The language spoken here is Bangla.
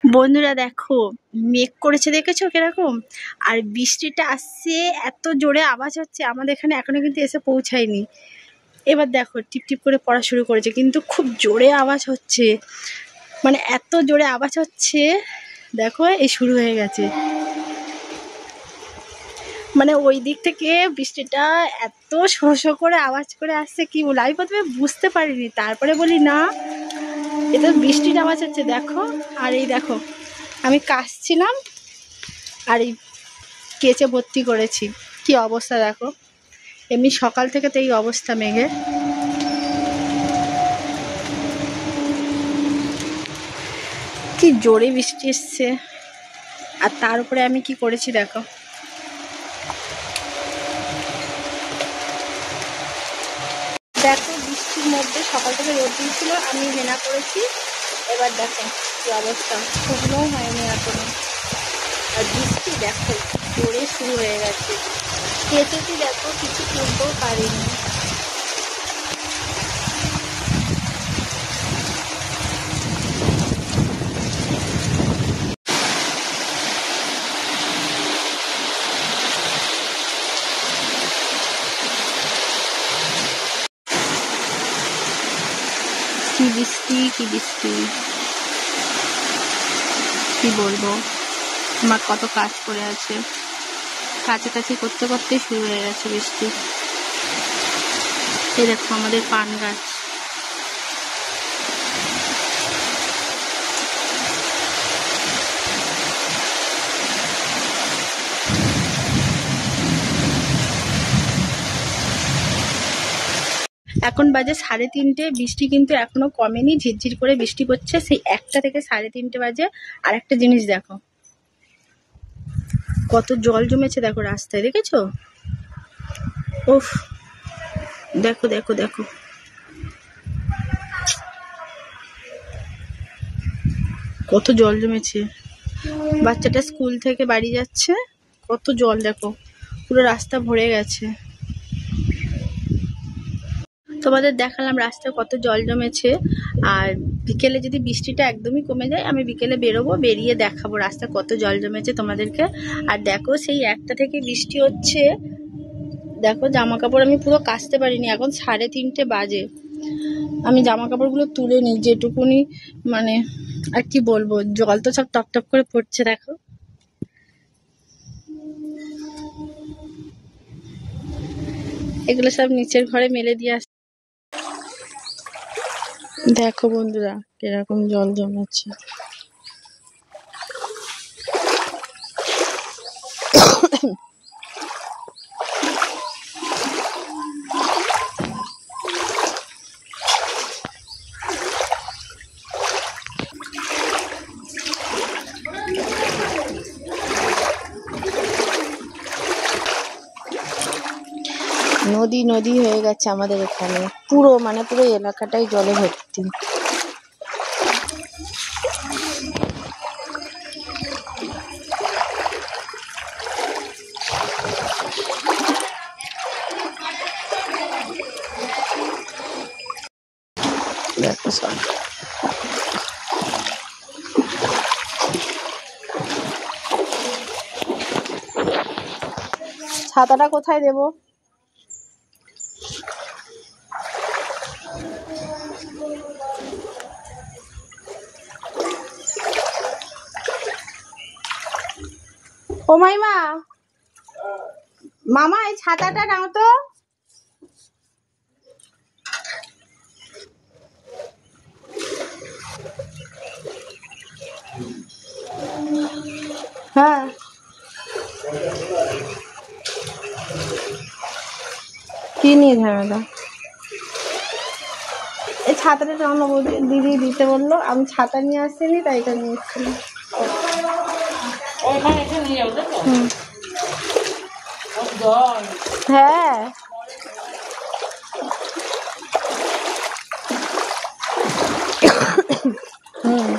বন্ধুরা দেখো, মেঘ করেছে, দেখেছো কিরকম? আর বৃষ্টিটা আসছে, এত জোরে আওয়াজ হচ্ছে। আমাদের এখানে এখনো কিন্তু এসে পৌঁছায়নি। এবার দেখো টিপ টিপ করে পড়া শুরু করেছে, কিন্তু খুব জোরে আওয়াজ হচ্ছে, মানে এত জোরে আওয়াজ হচ্ছে। দেখো এই শুরু হয়ে গেছে, মানে ওই দিক থেকে বৃষ্টিটা এত শো শো করে আওয়াজ করে আসছে, কি বল, আমি প্রথমে বুঝতে পারিনি, তারপরে বলি না, এটা বৃষ্টির আওয়াজ হচ্ছে। দেখো, আর এই দেখো আমি কাশছিলাম, আর এই কেচে ভর্তি করেছি। কি অবস্থা দেখো, এমনি সকাল থেকে তো এই অবস্থা মেঘের। কি জোরে বৃষ্টি এসছে, আর তার উপরে আমি কি করেছি দেখো। দেখো বৃষ্টির মধ্যে সকাল থেকে রোদ দিয়েছিল, আমি হেনা করেছি। এবার দেখো কি অবস্থা, শুকনোও হয়নি এখনো। আর বৃষ্টি দেখো জোরে শুরু হয়ে গেছে। কেচেছি দেখো, কিছু তুলতেও পারিনি। কি বৃষ্টি, কি বৃষ্টি, কি বলবো। আমার কত কাজ পড়ে আছে, কাছাকাছি করতে করতে শুরু হয়ে গেছে বৃষ্টি। এই দেখো আমাদের পান গাছ, এখন বাজে 3:30। বৃষ্টি কিন্তু এখনো কমেনি, ঝিরঝির করে বৃষ্টি পড়ছে সেই 1টা থেকে 3:30 বাজে। আর একটা জিনিস দেখো, কত জল জমেছে দেখো রাস্তায়, দেখেছো? উফ, দেখো দেখো দেখো, কত জল জমেছে। বাচ্চাটা স্কুল থেকে বাড়ি যাচ্ছে, কত জল দেখো, পুরো রাস্তা ভরে গেছে। তোমাদের দেখালাম রাস্তায় কত জল জমেছে। আর বিকেলে যদি বৃষ্টিটা একদমই কমে যায়, আমি বিকেলে বেরোবো, বেরিয়ে দেখাবো রাস্তা কত জল জমেছে তোমাদেরকে। আর দেখো সেই 1টা থেকে বৃষ্টি হচ্ছে। দেখো জামা কাপড় আমি পুরো কাচতে পারিনি, এখন 3:30 বাজে। আমি জামা কাপড়গুলো তুলে নিই যেটুকুনি, মানে আর কি বলবো, জল তো সব টপ টপ করে পড়ছে। দেখো এগুলো সব নিচের ঘরে মেলে দিয়ে আসছে। দেখো বন্ধুরা কিরকম জল জমেছে। নদী নদী হয়ে গেছে আমাদের এখানে, পুরো মানে পুরো এলাকাটাই জলে ভর্তি। দেখো সব, ছাতাটা কোথায় দেবো? ও মাইমা, মামা এই ছাতাটা নাও তো। হ্যাঁ কি নিয়ে ঝামেলা, এই ছাতাটা টানো বলছি, দিদি দিতে বললো, আমি ছাতা নিয়ে আসিনি তাই এটা নিয়ে এসেছিলাম। হ্যাঁ হুম